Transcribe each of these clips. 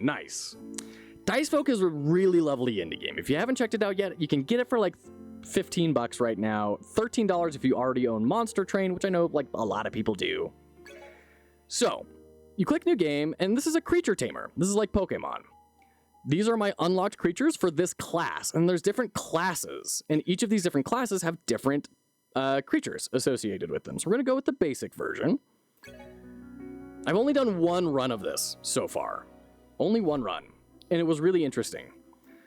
nice. Dicefolk is a really lovely indie game. If you haven't checked it out yet, you can get it for like $15 right now, $13 if you already own Monster Train, which I know like a lot of people do. So, you click new game, and this is a creature tamer. This is like Pokemon. These are my unlocked creatures for this class, and there's different classes, and each of these different classes have different creatures associated with them. So we're gonna go with the basic version. I've only done one run of this so far. Only one run, and it was really interesting.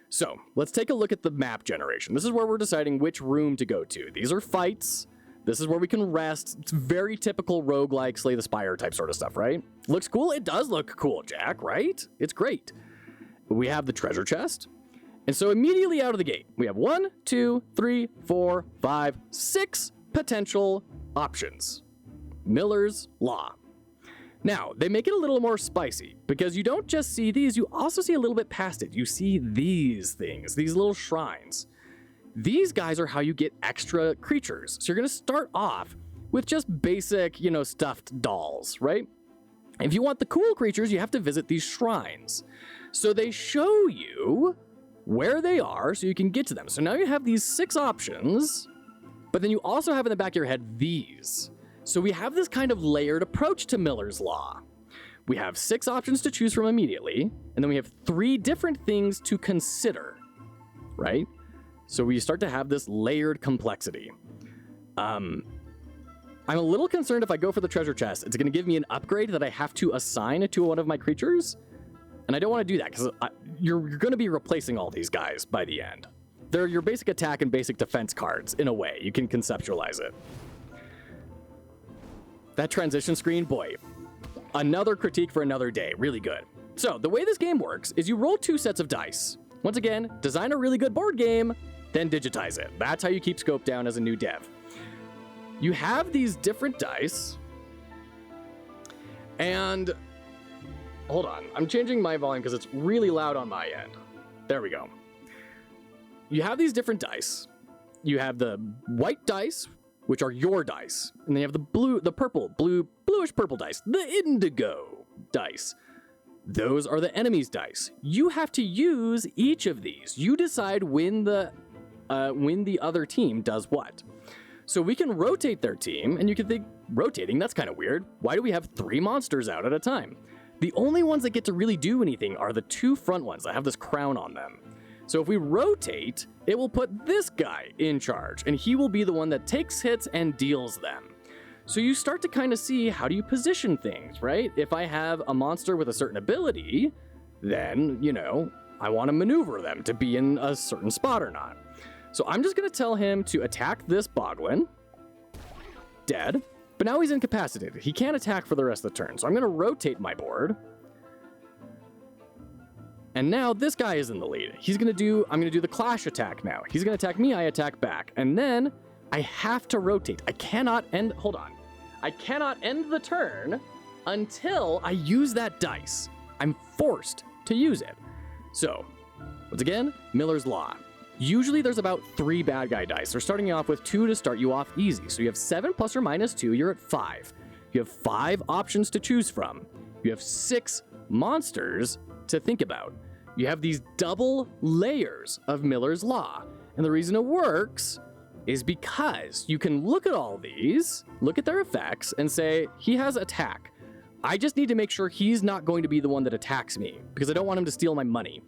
So, let's take a look at the map generation. This is where we're deciding which room to go to. These are fights. This is where we can rest. It's very typical roguelike, Slay the Spire type sort of stuff, right? Looks cool? It does look cool, Jack, right? It's great. We have the treasure chest. And so immediately out of the gate, we have 1, 2, 3, 4, 5, 6 potential options. Miller's Law. Now, they make it a little more spicy, because you don't just see these, you also see a little bit past it. You see these things, these little shrines. These guys are how you get extra creatures. So you're going to start off with just basic, stuffed dolls, right? If you want the cool creatures, you have to visit these shrines. So they show you where they are so you can get to them. So now you have these 6 options, but then you also have in the back of your head these. So we have this kind of layered approach to Miller's Law. We have 6 options to choose from immediately, and then we have 3 different things to consider, right? So we start to have this layered complexity. I'm a little concerned if I go for the treasure chest, it's going to give me an upgrade that I have to assign to one of my creatures, and I don't want to do that because you're going to be replacing all these guys by the end. They're your basic attack and basic defense cards, in a way. You can conceptualize it. That transition screen, boy, another critique for another day. Really good. So, the way this game works is you roll 2 sets of dice. Once again, design a really good board game, then digitize it. That's how you keep scope down as a new dev. You have these different dice, and hold on, I'm changing my volume because it's really loud on my end. There we go. You have these different dice. You have the white dice, which are your dice, and then you have the bluish purple dice, the indigo dice. Those are the enemy's dice. You have to use each of these. You decide when the other team does what. So we can rotate their team, and you can think, rotating, that's kind of weird. Why do we have 3 monsters out at a time? The only ones that get to really do anything are the 2 front ones that have this crown on them. So if we rotate, it will put this guy in charge, and he will be the one that takes hits and deals them. So you start to kind of see, how do you position things, right? If I have a monster with a certain ability, then, I want to maneuver them to be in a certain spot or not. So I'm just going to tell him to attack this Bogwin. Dead. But now he's incapacitated. He can't attack for the rest of the turn. So I'm going to rotate my board. And now this guy is in the lead. I'm going to do the clash attack now. He's going to attack me, I attack back. And then I have to rotate. I cannot end the turn until I use that dice. I'm forced to use it. So, once again, Miller's Law. Usually there's about 3 bad guy dice. They're starting you off with 2 to start you off easy. So you have 7 plus or minus 2, you're at 5. You have 5 options to choose from. You have 6 monsters to think about. You have these double layers of Miller's Law. And the reason it works is because you can look at all these, look at their effects, and say, he has attack. I just need to make sure he's not going to be the one that attacks me, because I don't want him to steal my money.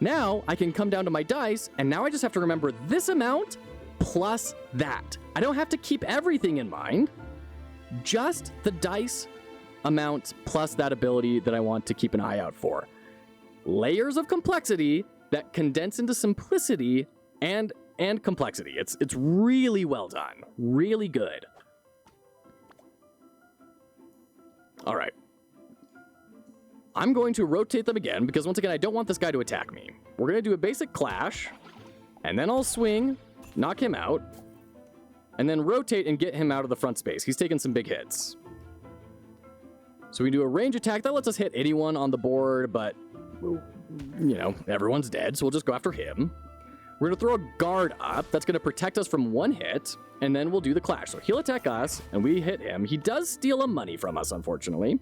Now, I can come down to my dice, and now I just have to remember this amount plus that. I don't have to keep everything in mind, just the dice amount plus that ability that I want to keep an eye out for. Layers of complexity that condense into simplicity and complexity. It's really well done. Really good. All right. I'm going to rotate them again because, once again, I don't want this guy to attack me. We're going to do a basic clash, and then I'll swing, knock him out, and then rotate and get him out of the front space. He's taking some big hits. So we do a range attack. That lets us hit anyone on the board, but, everyone's dead, so we'll just go after him. We're going to throw a guard up. That's going to protect us from 1 hit, and then we'll do the clash. So he'll attack us, and we hit him. He does steal a money from us, unfortunately.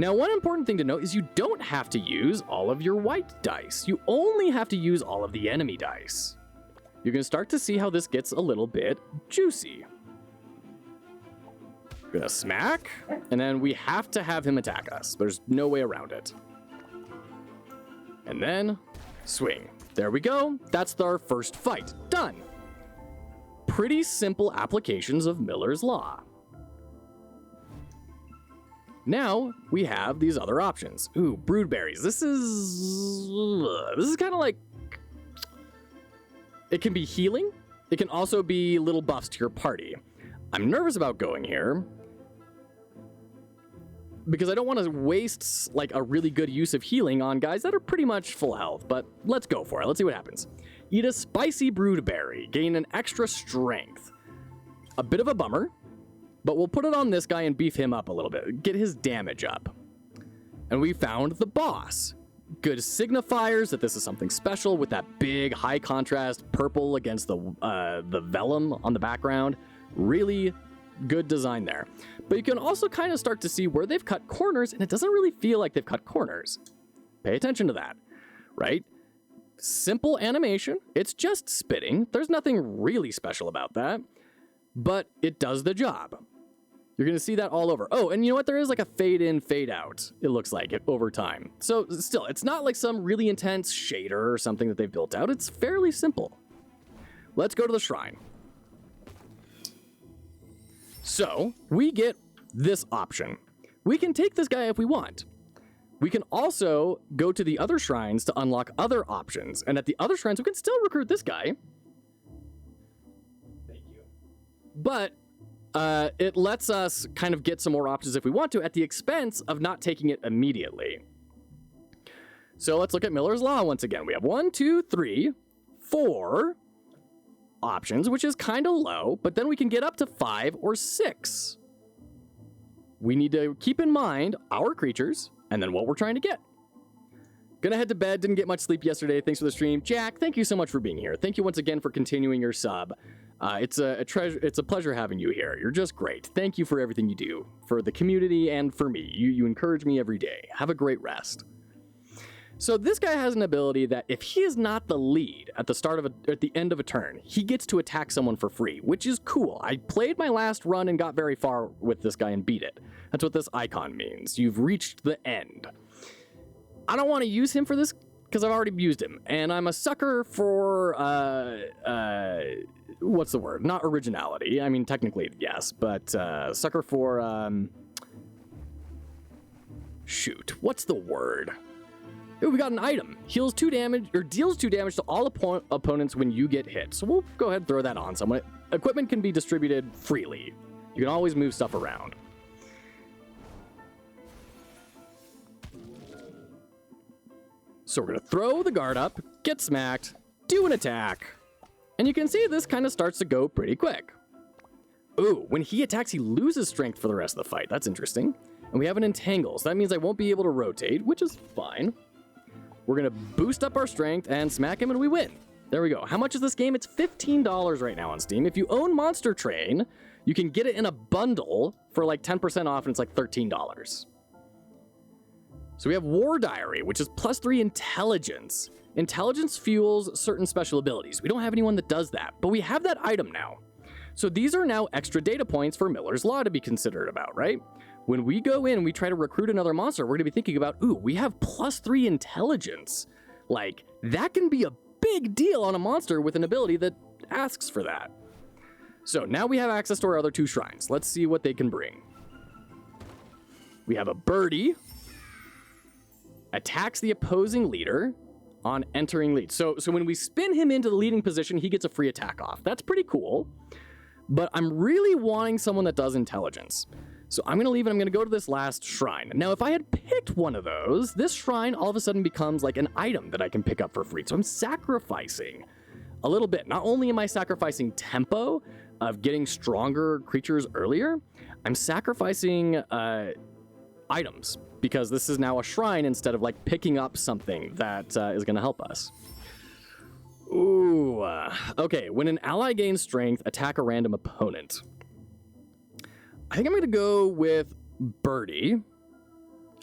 Now, one important thing to note is you don't have to use all of your white dice. You only have to use all of the enemy dice. You're going to start to see how this gets a little bit juicy. Gonna smack, and then we have to have him attack us. There's no way around it. And then swing. There we go. That's our first fight. Done. Pretty simple applications of Miller's Law. Now we have these other options. Ooh, broodberries. This is kind of like, it can be healing. It can also be little buffs to your party. I'm nervous about going here because I don't want to waste like a really good use of healing on guys that are pretty much full health, but let's go for it. Let's see what happens. Eat a spicy broodberry, gain an extra strength. A bit of a bummer, but we'll put it on this guy and beef him up a little bit, get his damage up. And we found the boss. Good signifiers that this is something special with that big high contrast purple against the vellum on the background. Really good design there. But you can also kind of start to see where they've cut corners, and it doesn't really feel like they've cut corners. Pay attention to that, right? Simple animation. It's just spitting. There's nothing really special about that, but it does the job. You're going to see that all over. Oh, and you know what? There is like a fade in, fade out, it looks like, over time. So still, it's not like some really intense shader or something that they've built out. It's fairly simple. Let's go to the shrine. So we get this option. We can take this guy if we want. We can also go to the other shrines to unlock other options. And at the other shrines, we can still recruit this guy. Thank you. But it lets us kind of get some more options if we want to at the expense of not taking it immediately. So let's look at Miller's Law once again. We have 1, 2, 3, 4 options, which is kind of low, but then we can get up to 5 or 6. We need to keep in mind our creatures and then what we're trying to get. Gonna head to bed, didn't get much sleep yesterday. Thanks for the stream. Jack, thank you so much for being here. Thank you once again for continuing your sub. It's a pleasure having you here. You're just great. Thank you for everything you do for the community and for me. You encourage me every day. Have a great rest. So this guy has an ability that if he is not the lead at the end of a turn, he gets to attack someone for free, which is cool. I played my last run and got very far with this guy and beat it. That's what this icon means. You've reached the end. I don't want to use him for this because I've already used him, and I'm a sucker for what's the word? Not originality. I mean, technically yes, but sucker for shoot. What's the word? Ooh, we got an item. Heals 2 damage, or deals 2 damage to all opponents when you get hit. So we'll go ahead and throw that on someone. Equipment can be distributed freely. You can always move stuff around. So we're gonna throw the guard up, get smacked, do an attack. And you can see this kind of starts to go pretty quick. Ooh, when he attacks, he loses strength for the rest of the fight. That's interesting. And we have an entangle, so that means I won't be able to rotate, which is fine. We're gonna boost up our strength and smack him and we win. There we go. How much is this game? It's $15 right now on Steam. If you own Monster Train, you can get it in a bundle for like 10% off and it's like $13. So we have War Diary, which is +3 intelligence. Intelligence fuels certain special abilities. We don't have anyone that does that, but we have that item now. So these are now extra data points for Miller's Law to be considered about, right? When we go in and we try to recruit another monster, we're gonna be thinking about, ooh, we have +3 intelligence. Like, that can be a big deal on a monster with an ability that asks for that. So now we have access to our other 2 shrines. Let's see what they can bring. We have a birdie. Attacks the opposing leader on entering lead. So when we spin him into the leading position, he gets a free attack off. That's pretty cool. But I'm really wanting someone that does intelligence. So I'm gonna leave and I'm gonna go to this last shrine. Now, if I had picked one of those, this shrine all of a sudden becomes like an item that I can pick up for free. So I'm sacrificing a little bit. Not only am I sacrificing tempo of getting stronger creatures earlier, I'm sacrificing items because this is now a shrine instead of like picking up something that is gonna help us. Ooh, okay. When an ally gains strength, attack a random opponent. I think I'm gonna go with Birdie.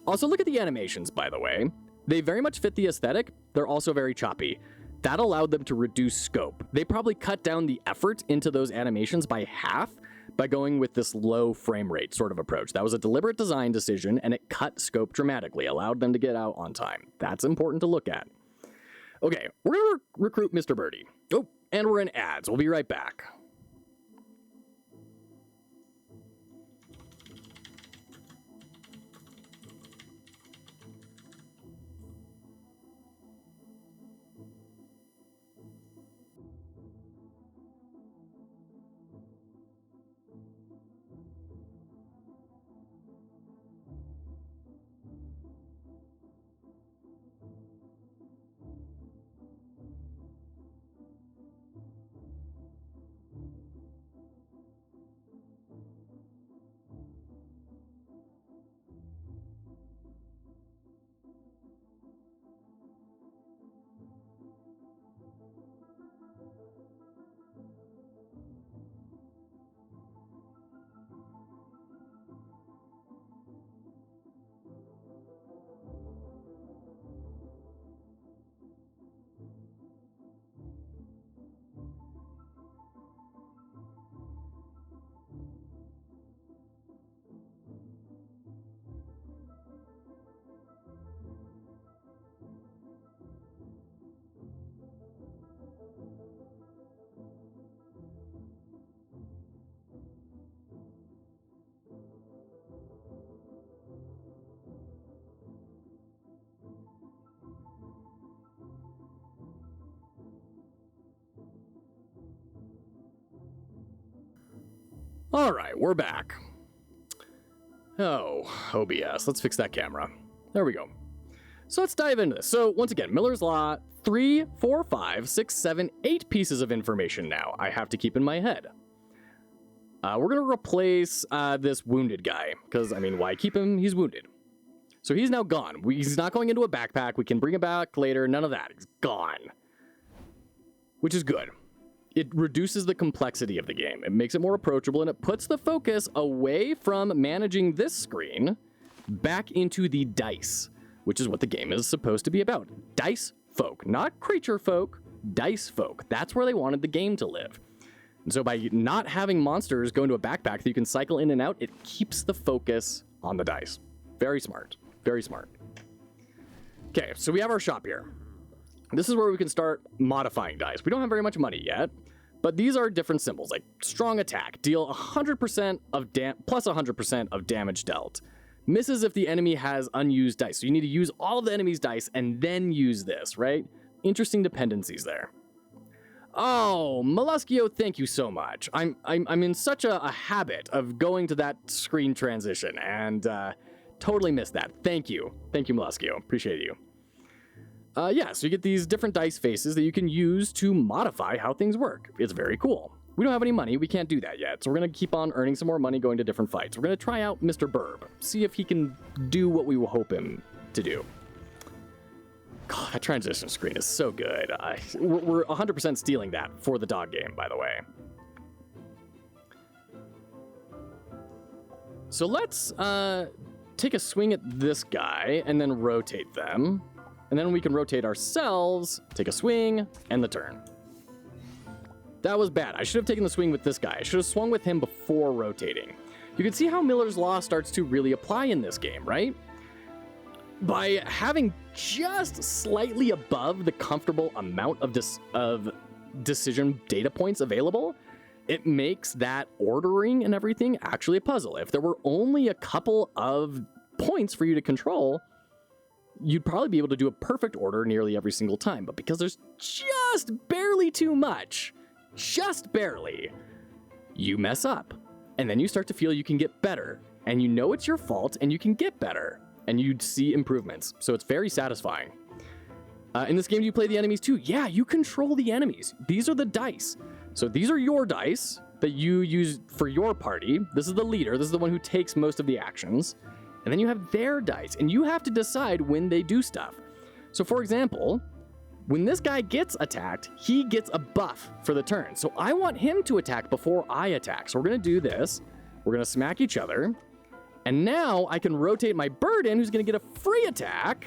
Also, look at the animations, by the way. They very much fit the aesthetic. They're also very choppy. That allowed them to reduce scope. They probably cut down the effort into those animations by half by going with this low frame rate sort of approach. That was a deliberate design decision, and it cut scope dramatically, allowed them to get out on time. That's important to look at. Okay, we're gonna recruit Mr. Birdie. Oh, and we're in ads. We'll be right back. All right, we're back. Oh, OBS. Let's fix that camera. There we go. So let's dive into this. So once again, Miller's Law, 3, 4, 5, 6, 7, 8 pieces of information now I have to keep in my head. We're going to replace this wounded guy, because, I mean, why keep him? He's wounded. So he's now gone. He's not going into a backpack. We can bring him back later. None of that. He's gone. Which is good. It reduces the complexity of the game. It makes it more approachable, and it puts the focus away from managing this screen back into the dice, which is what the game is supposed to be about. Dice folk, not creature folk, dice folk. That's where they wanted the game to live. And so by not having monsters go into a backpack that you can cycle in and out, it keeps the focus on the dice. Very smart. Very smart. Okay, so we have our shop here. This is where we can start modifying dice. We don't have very much money yet, but these are different symbols, like strong attack, deal 100% of plus 100% of damage dealt. Misses if the enemy has unused dice. So you need to use all of the enemy's dice and then use this, right? Interesting dependencies there. Oh, Molluskio, thank you so much. I'm in such a habit of going to that screen transition and totally missed that. Thank you. Thank you, Molluskio. Appreciate you. Yeah, so you get these different dice faces that you can use to modify how things work. It's very cool. We don't have any money. We can't do that yet. So we're going to keep on earning some more money going to different fights. We're going to try out Mr. Burb. See if he can do what we will hope him to do. God, that transition screen is so good. We're 100% stealing that for the dog game, by the way. So let's take a swing at this guy and then rotate them. And then we can rotate ourselves, take a swing, and the turn. That was bad. I should have taken the swing with this guy. I should have swung with him before rotating. You can see how Miller's Law starts to really apply in this game, right? By having just slightly above the comfortable amount of decision data points available, it makes that ordering and everything actually a puzzle. If there were only a couple of points for you to control, you'd probably be able to do a perfect order nearly every single time. But because there's just barely too much, just barely, you mess up. And then you start to feel you can get better. And you know it's your fault, and you can get better. And you'd see improvements. So it's very satisfying. In this game, do you play the enemies too? Yeah, you control the enemies. These are the dice. So these are your dice that you use for your party. This is the leader. This is the one who takes most of the actions. And then you have their dice, and you have to decide when they do stuff. So for example, when this guy gets attacked, he gets a buff for the turn. So I want him to attack before I attack. So we're gonna do this. We're gonna smack each other, And now I can rotate my bird in, who's going to get a free attack.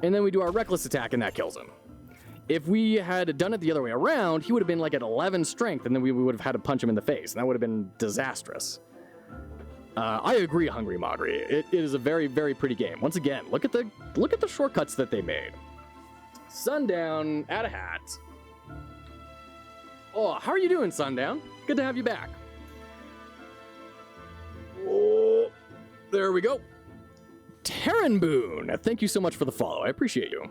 And then we do our reckless attack, and that kills him. If we had done it the other way around, he would have been like at 11 strength, and then we would have had to punch him in the face, and that would have been disastrous. I agree, Hungry Mogri. It is a very, very pretty game. Once again, look at the shortcuts that they made. Sundown, add a hat. Oh, how are you doing, Sundown? Good to have you back. Oh, there we go. Taryn Boone, thank you so much for the follow. I appreciate you.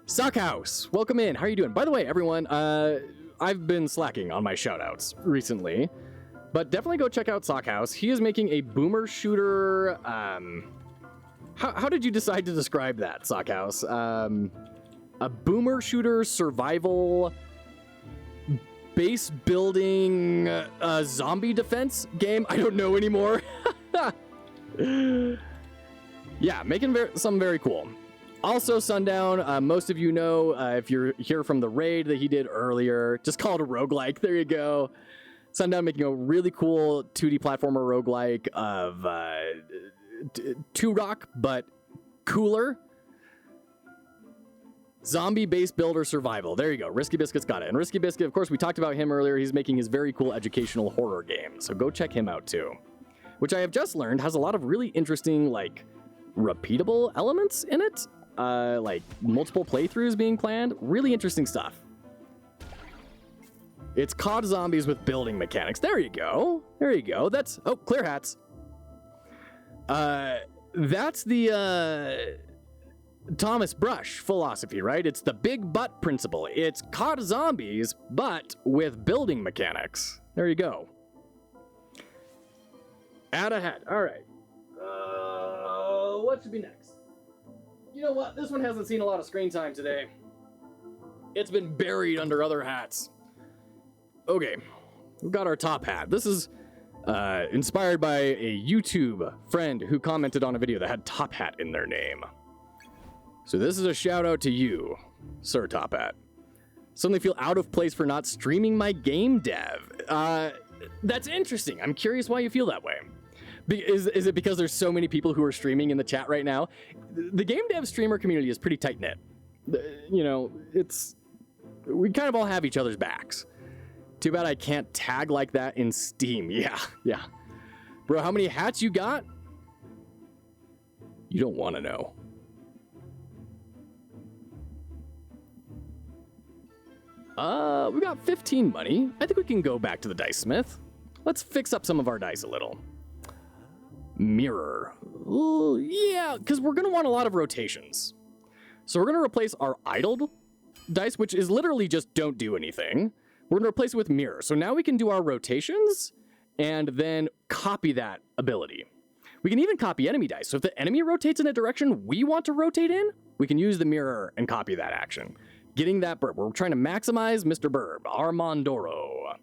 Sockhouse, welcome in. How are you doing? By the way, everyone, I've been slacking on my shoutouts recently, but definitely go check out Sockhouse. He is making a boomer shooter. How did you decide to describe that, Sockhouse? A boomer shooter survival base building zombie defense game? I don't know anymore. Yeah, making something very cool. Also, Sundown, most of you know, if you're here from the raid that he did earlier, just call it a roguelike. There you go. Sundown making a really cool 2D platformer roguelike of 2-Rock, but cooler. Zombie base builder survival. There you go. Risky Biscuit's got it. And Risky Biscuit, of course, we talked about him earlier. He's making his very cool educational horror game. So go check him out too. Which I have just learned has a lot of really interesting, like, repeatable elements in it. Like multiple playthroughs being planned. Really interesting stuff. It's COD Zombies with building mechanics. There you go. There you go. That's... Oh, clear hats. That's the... Thomas Brush philosophy, right? It's the big butt principle. It's COD Zombies, but with building mechanics. There you go. Add a hat. All right. What should be next? You know what? This one hasn't seen a lot of screen time today. It's been buried under other hats. Okay. We've got our top hat. This is inspired by a YouTube friend who commented on a video that had Top Hat in their name. So this is a shout out to you, Sir Top Hat. Suddenly feel out of place for not streaming my game dev. That's interesting. I'm curious why you feel that way. Is it because there's so many people who are streaming in the chat right now? The game dev streamer community is pretty tight knit. You know, we kind of all have each other's backs. Too bad I can't tag like that in Steam. Yeah. Bro, how many hats you got? You don't want to know. We got 15 money. I think we can go back to the dice smith. Let's fix up some of our dice a little. Mirror. Ooh, yeah, because we're going to want a lot of rotations. So we're going to replace our idled dice, which is literally just don't do anything. We're going to replace it with mirror. So now we can do our rotations and then copy that ability. We can even copy enemy dice. So if the enemy rotates in a direction we want to rotate in, we can use the mirror and copy that action. Getting that burb. We're trying to maximize Mr. Burb, Armandoro.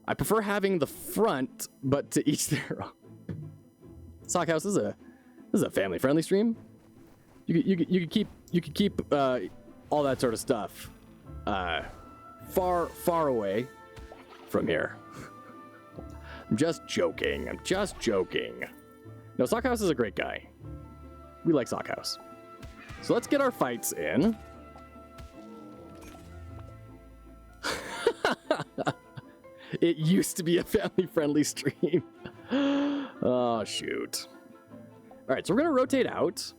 I prefer having the front, but to each their own. Sockhouse, this is a family-friendly stream. You could keep all that sort of stuff far away from here. I'm just joking. No, Sockhouse is a great guy. We like Sockhouse. So let's get our fights in. It used to be a family-friendly stream. Oh, shoot. All right, so we're going to rotate out.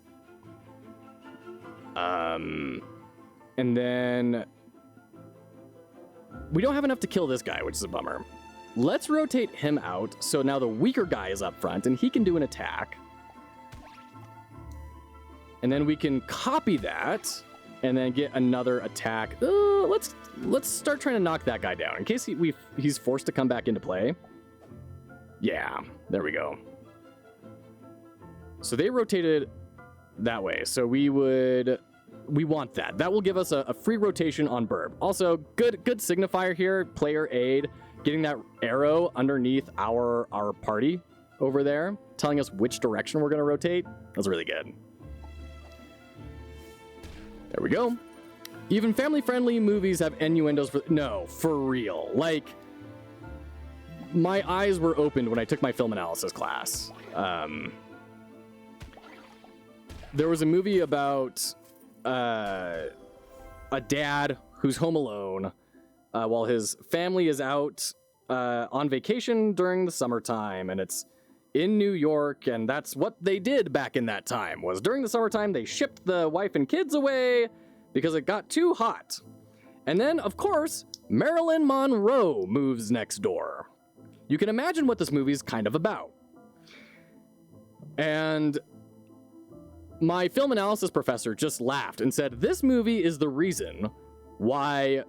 And then we don't have enough to kill this guy, which is a bummer. Let's rotate him out, so now the weaker guy is up front, and he can do an attack. And then we can copy that, and then get another attack. Let's start trying to knock that guy down, in case he's forced to come back into play. Yeah, there we go. So they rotated that way, so we want that. That will give us a free rotation on Burb. Also, good signifier here, player aid, getting that arrow underneath our party over there, telling us which direction we're going to rotate. That's really good. There we go. Even family-friendly movies have innuendos for... No, for real. Like, my eyes were opened when I took my film analysis class. There was a movie about a dad who's home alone while his family is out on vacation during the summertime, and it's in New York, and that's what they did back in that time, was during the summertime they shipped the wife and kids away because it got too hot. And then, of course, Marilyn Monroe moves next door. You can imagine what this movie is kind of about. And my film analysis professor just laughed and said, this movie is the reason why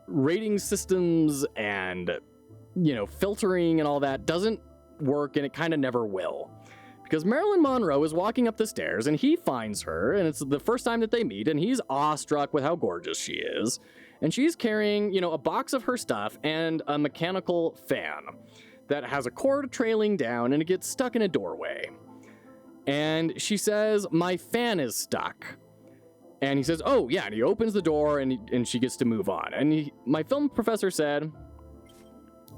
rating systems and, you know, filtering and all that doesn't work, and it kind of never will. Because Marilyn Monroe is walking up the stairs, and he finds her, and it's the first time that they meet, and he's awestruck with how gorgeous she is. And she's carrying, you know, a box of her stuff and a mechanical fan that has a cord trailing down, and it gets stuck in a doorway. And she says, my fan is stuck. And he says, oh, yeah, and he opens the door, and she gets to move on. And my film professor said,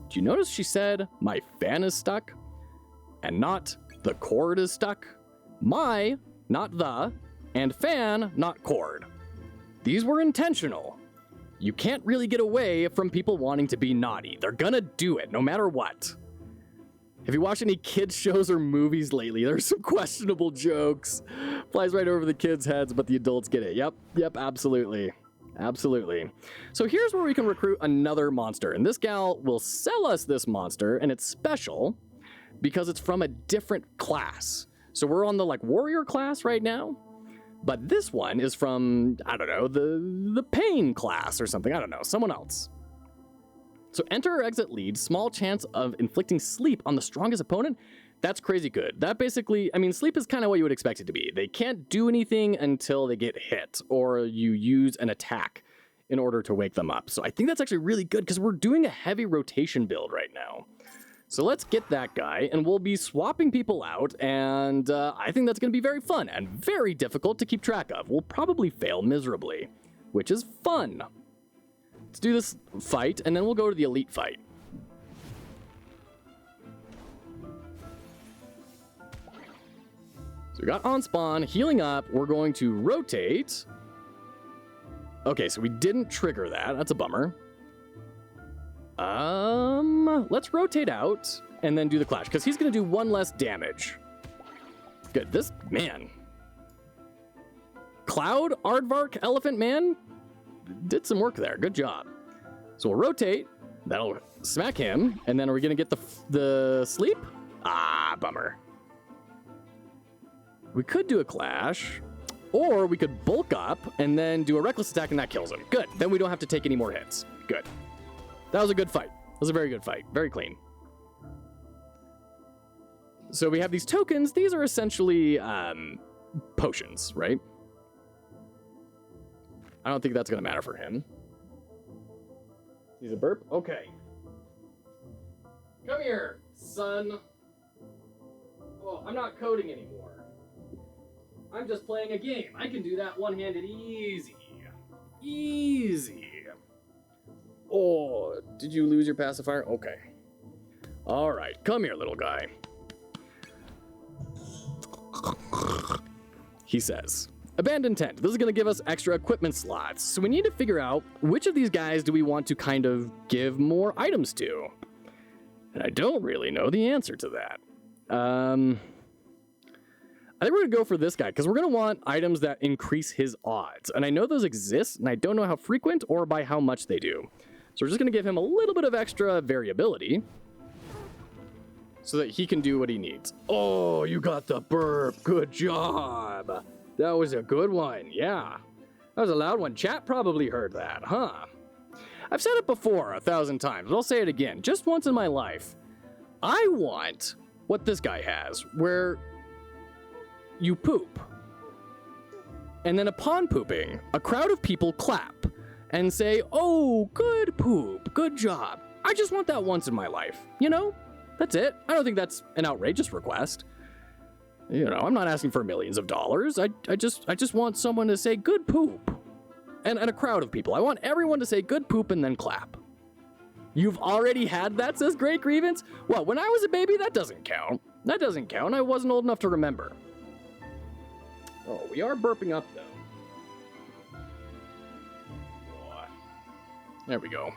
do you notice she said, my fan is stuck? And not, the cord is stuck? My, not the, and fan, not cord. These were intentional. You can't really get away from people wanting to be naughty. They're gonna do it, no matter what. Have you watched any kids shows or movies lately? There's some questionable jokes. Flies right over the kids' heads, but the adults get it. Yep, absolutely. Absolutely. So here's where we can recruit another monster. And this gal will sell us this monster, and it's special because it's from a different class. So we're on the, like, warrior class right now. But this one is from, I don't know, the pain class or something. I don't know, someone else. So enter or exit lead, small chance of inflicting sleep on the strongest opponent. That's crazy good. That basically, I mean, sleep is kind of what you would expect it to be. They can't do anything until they get hit or you use an attack in order to wake them up. So I think that's actually really good because we're doing a heavy rotation build right now. So let's get that guy, and we'll be swapping people out, and I think that's going to be very fun and very difficult to keep track of. We'll probably fail miserably, which is fun. Let's do this fight, and then we'll go to the elite fight. So we got on spawn, healing up. We're going to rotate. Okay, so we didn't trigger that. That's a bummer. Let's rotate out and then do the clash, because he's going to do one less damage. Good. This, man. Cloud, Aardvark, Elephant Man did some work there. Good job. So we'll rotate. That'll smack him. And then are we going to get the sleep? Ah, bummer. We could do a clash, or we could bulk up and then do a reckless attack, and that kills him. Good. Then we don't have to take any more hits. Good. That was a good fight. That was a very good fight. Very clean. So we have these tokens. These are essentially potions, right? I don't think that's going to matter for him. He's a burp? Okay. Come here, son. Oh, I'm not coding anymore. I'm just playing a game. I can do that one-handed easy. Easy. Oh, did you lose your pacifier? Okay. All right, come here, little guy. He says, abandoned tent. This is going to give us extra equipment slots. So we need to figure out which of these guys do we want to kind of give more items to. And I don't really know the answer to that. I think we're going to go for this guy because we're going to want items that increase his odds. And I know those exist, and I don't know how frequent or by how much they do. So we're just going to give him a little bit of extra variability so that he can do what he needs. Oh, you got the burp. Good job. That was a good one. Yeah. That was a loud one. Chat probably heard that, huh? I've said it before 1,000 times, but I'll say it again. Just once in my life, I want what this guy has, where you poop. And then upon pooping, a crowd of people clap and say, oh, good poop, good job. I just want that once in my life, you know? That's it. I don't think that's an outrageous request. You know, I'm not asking for millions of dollars. I just want someone to say good poop. And a crowd of people. I want everyone to say good poop and then clap. You've already had that, says Great Grievance? Well, when I was a baby, that doesn't count. That doesn't count. I wasn't old enough to remember. Oh, we are burping up, though. There we go.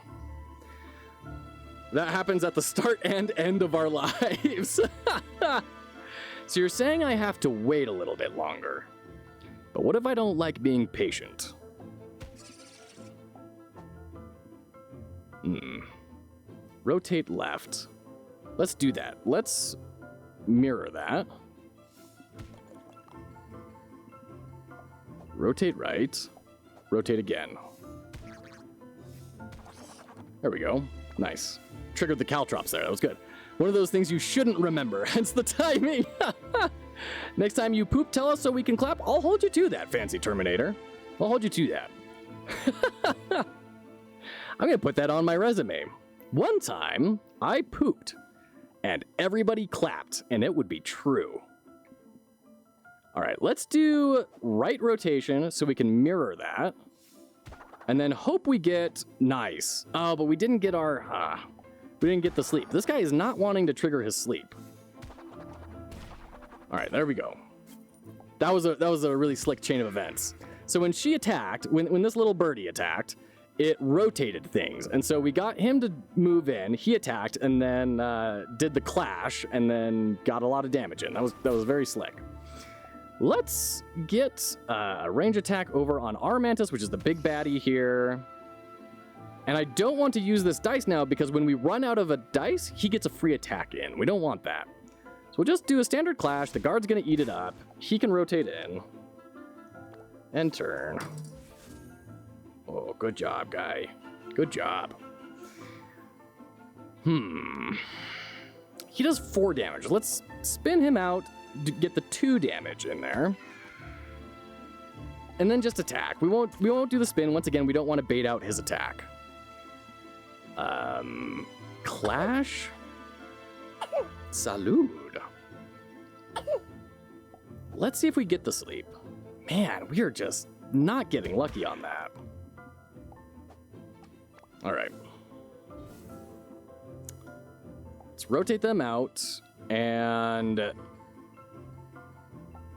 That happens at the start and end of our lives. So you're saying I have to wait a little bit longer. But what if I don't like being patient? Rotate left. Let's do that. Let's mirror that. Rotate right. Rotate again. There we go. Nice. Triggered the caltrops there. That was good. One of those things you shouldn't remember, hence the timing. Next time you poop, tell us so we can clap. I'll hold you to that, Fancy Terminator. I'll hold you to that. I'm going to put that on my resume. One time, I pooped, and everybody clapped, and it would be true. All right, let's do right rotation so we can mirror that. And then hope we get nice. Oh, but we didn't get our... we didn't get the sleep. This guy is not wanting to trigger his sleep. All right, there we go. That was a really slick chain of events. So when she attacked, when this little birdie attacked, it rotated things. And so we got him to move in. He attacked and then did the clash and then got a lot of damage in. That was very slick. Let's get a range attack over on our Mantis, which is the big baddie here. And I don't want to use this dice now because when we run out of a dice, he gets a free attack in. We don't want that. So we'll just do a standard clash. The guard's going to eat it up. He can rotate in. And turn. Oh, good job, guy. Good job. He does 4 damage. Let's spin him out to get the 2 damage in there. And then just attack. We won't do the spin. Once again, we don't want to bait out his attack. Clash? Salud. Let's see if we get the sleep. Man, we are just not getting lucky on that. All right. Let's rotate them out and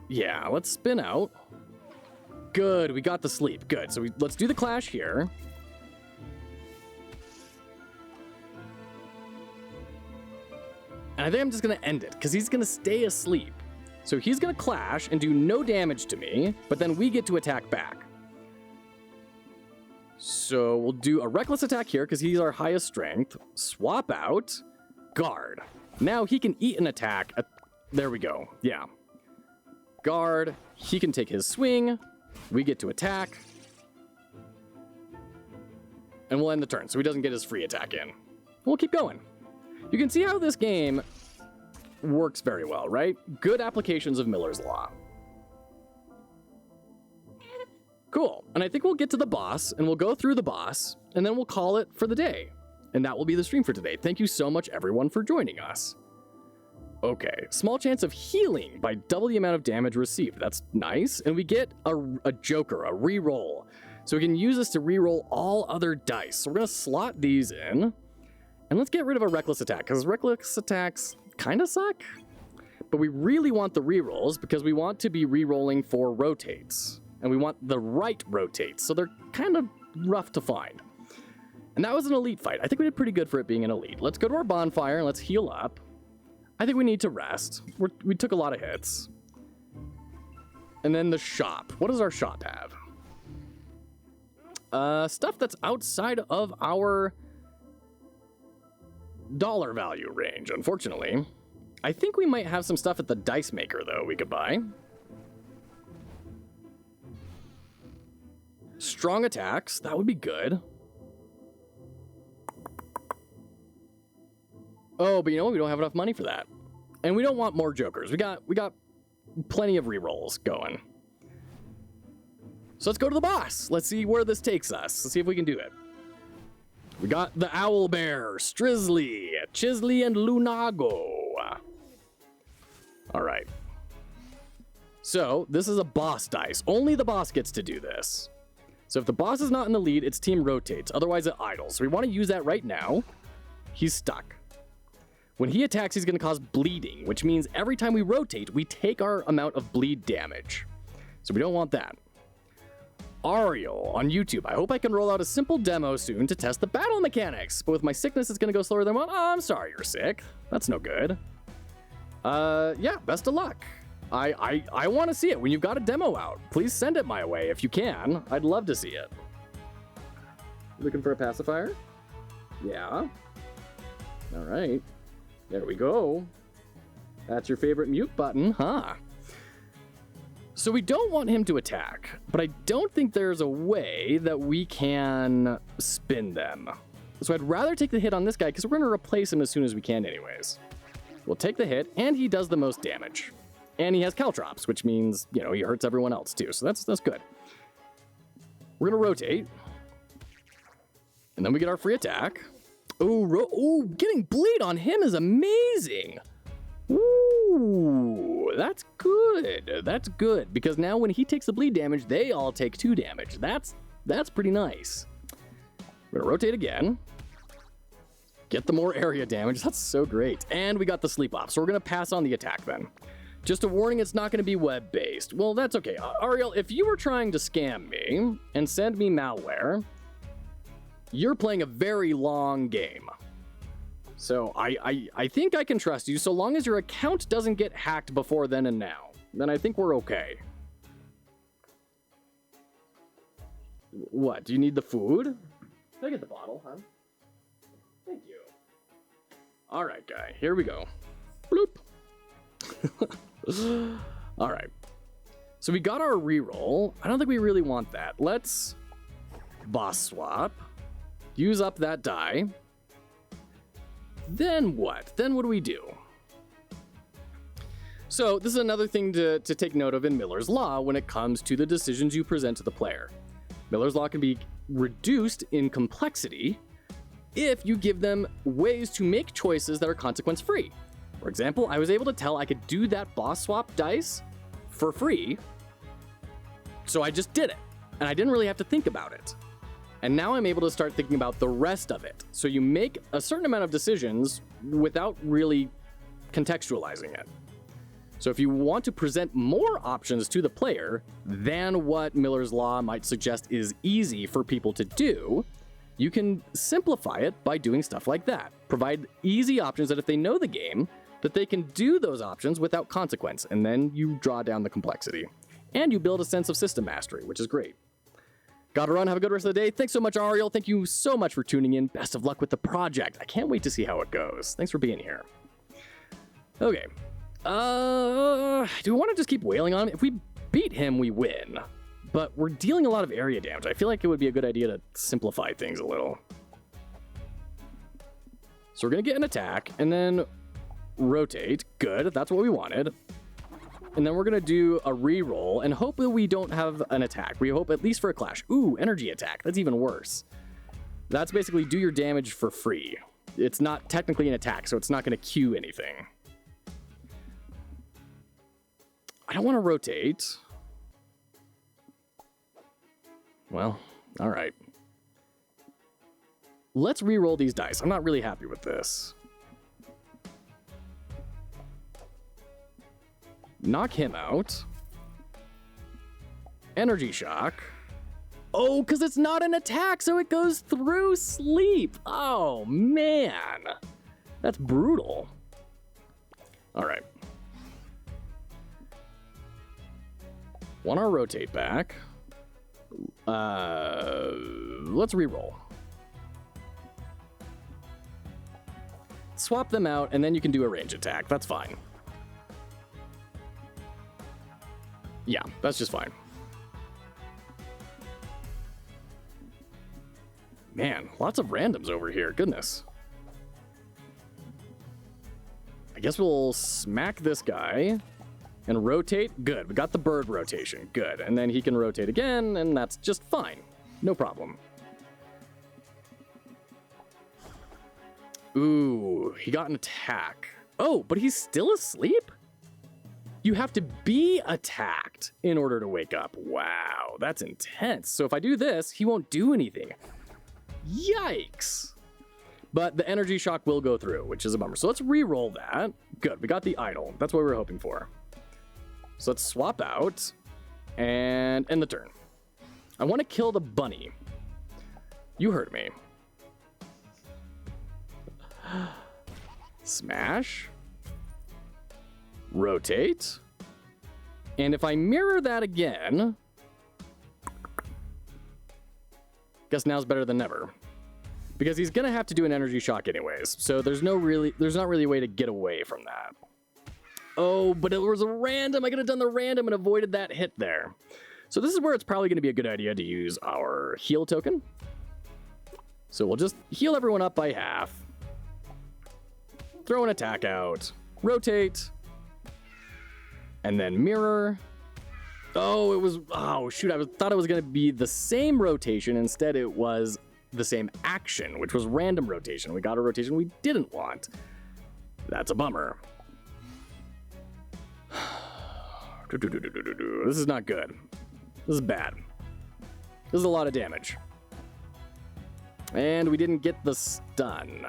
yeah, let's spin out. Good, we got the sleep. Good, so let's do the clash here. And I think I'm just gonna end it because he's gonna stay asleep. So he's gonna clash and do no damage to me, but then we get to attack back. So we'll do a reckless attack here because he's our highest strength. Swap out, guard. Now he can eat an attack. There we go, yeah. Guard, he can take his swing. We get to attack. And we'll end the turn so he doesn't get his free attack in. We'll keep going. You can see how this game works very well, right? Good applications of Miller's Law. Cool. And I think we'll get to the boss, and we'll go through the boss, and then we'll call it for the day. And that will be the stream for today. Thank you so much, everyone, for joining us. Okay, small chance of healing by double the amount of damage received. That's nice. And we get a joker, a reroll. So we can use this to reroll all other dice. So we're going to slot these in. And let's get rid of a reckless attack, because reckless attacks kind of suck. But we really want the rerolls because we want to be rerolling for rotates. And we want the right rotates, so they're kind of rough to find. And that was an elite fight. I think we did pretty good for it being an elite. Let's go to our bonfire and let's heal up. I think we need to rest. We took a lot of hits. And then the shop. What does our shop have? Stuff that's outside of our dollar value range, unfortunately. I think we might have some stuff at the Dicemaker, though, we could buy. Strong attacks, that would be good. Oh, but you know what? We don't have enough money for that. And we don't want more jokers. We got plenty of rerolls going. So let's go to the boss. Let's see where this takes us. Let's see if we can do it. We got the Owl Bear, Strizzly, Chisley, and Lunago. All right. So this is a boss dice. Only the boss gets to do this. So if the boss is not in the lead, its team rotates. Otherwise, it idles. So we want to use that right now. he's stuck. When he attacks, he's going to cause bleeding, which means every time we rotate, we take our amount of bleed damage. So we don't want that. Ariel on YouTube. I hope I can roll out a simple demo soon to test the battle mechanics. But with my sickness, it's going to go slower than one. Oh, I'm sorry you're sick. That's no good. Yeah, best of luck. I want to see it when you've got a demo out. Please send it my way if you can. I'd love to see it. Looking for a pacifier? Yeah. All right. There we go. That's your favorite mute button, huh? So we don't want him to attack, but I don't think there's a way that we can spin them. So I'd rather take the hit on this guy because we're going to replace him as soon as we can anyways. We'll take the hit, and he does the most damage. And he has caltrops, which means, you know, he hurts everyone else too, so that's good. We're going to rotate. And then we get our free attack. Ooh, getting bleed on him is amazing. Ooh, that's good. That's good, because now when he takes the bleed damage, they all take 2 damage. That's pretty nice. We're gonna rotate again. Get the more area damage. That's so great. And we got the sleep off, so we're gonna pass on the attack then. Just a warning, it's not gonna be web-based. Well, that's okay. Ariel, if you were trying to scam me and send me malware, you're playing a very long game. So I think I can trust you so long as your account doesn't get hacked before then and now. Then I think we're okay. What, do you need the food? Can I get the bottle, huh? Thank you. All right, guy, here we go. Bloop. All right. So we got our reroll. I don't think we really want that. Let's boss swap. Use up that die. Then what? Then what do we do? So this is another thing to take note of in Miller's Law when it comes to the decisions you present to the player. Miller's Law can be reduced in complexity if you give them ways to make choices that are consequence-free. For example, I was able to tell I could do that boss swap dice for free, so I just did it, and I didn't really have to think about it. And now I'm able to start thinking about the rest of it. So you make a certain amount of decisions without really contextualizing it. So if you want to present more options to the player than what Miller's Law might suggest is easy for people to do, you can simplify it by doing stuff like that. Provide easy options that if they know the game, that they can do those options without consequence, and then you draw down the complexity. And you build a sense of system mastery, which is great. Gotta run, have a good rest of the day. Thanks so much, Ariel. Thank you so much for tuning in. Best of luck with the project. I can't wait to see how it goes. Thanks for being here. Okay. Do we want to just keep wailing on him? If we beat him, we win. But we're dealing a lot of area damage. I feel like it would be a good idea to simplify things a little. So we're gonna get an attack, and then rotate. Good, that's what we wanted. And then we're gonna do a reroll and hope that we don't have an attack. We hope at least for a clash. Ooh, energy attack, that's even worse. That's basically do your damage for free. It's not technically an attack, so it's not gonna queue anything. I don't wanna rotate. Well, all right. Let's reroll these dice. I'm not really happy with this. Knock him out. Energy shock. Oh, because it's not an attack, so it goes through sleep. Oh, man. That's brutal. All right. Want to rotate back. Let's reroll. Swap them out, and then you can do a range attack. That's fine. Yeah, that's just fine. Man, lots of randoms over here. Goodness. I guess we'll smack this guy and rotate. Good. We got the bird rotation. Good. And then he can rotate again, and that's just fine. No problem. Ooh, he got an attack. Oh, but he's still asleep? You have to be attacked in order to wake up. Wow, that's intense. So if I do this, he won't do anything. Yikes. But the energy shock will go through, which is a bummer. So let's re-roll that. Good, we got the idol. That's what we were hoping for. So let's swap out and end the turn. I want to kill the bunny. You heard me. Smash. Rotate. And if I mirror that again, guess now's better than never. Because he's gonna have to do an energy shock anyways. So there's not really a way to get away from that. Oh, but it was a random. I could have done the random and avoided that hit there. So this is where it's probably gonna be a good idea to use our heal token. So we'll just heal everyone up by half. Throw an attack out. Rotate. And then mirror. Oh, shoot. I thought it was gonna be the same rotation. Instead, it was the same action, which was random rotation. We got a rotation we didn't want. That's a bummer. This is not good. This is bad. This is a lot of damage. And we didn't get the stun.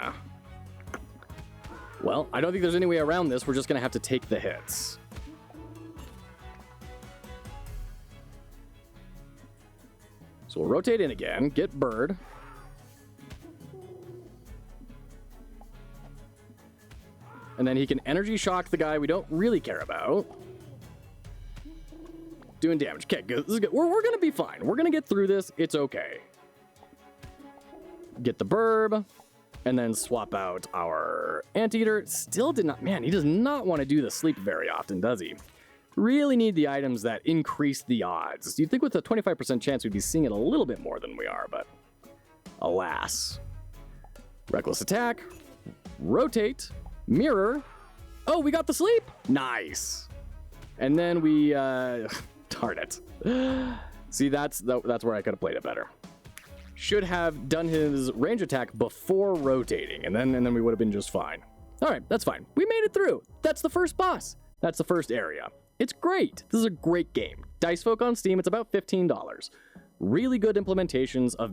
Well, I don't think there's any way around this. We're just gonna have to take the hits. So we'll rotate in again, get bird. And then he can energy shock the guy we don't really care about. Doing damage. Okay, good. This is good. We're going to be fine. We're going to get through this. It's okay. Get the burb. And then swap out our anteater. Still did not... Man, he does not want to do the sleep very often, does he? Really need the items that increase the odds. You'd think with a 25% chance we'd be seeing it a little bit more than we are, but alas. Reckless attack. Rotate. Mirror. Oh, we got the sleep. Nice. And then we, darn it. See, that's where I could have played it better. Should have done his range attack before rotating, and then we would have been just fine. All right, that's fine. We made it through. That's the first boss. That's the first area. It's great. This is a great game. Dicefolk on Steam, it's about $15. Really good implementations of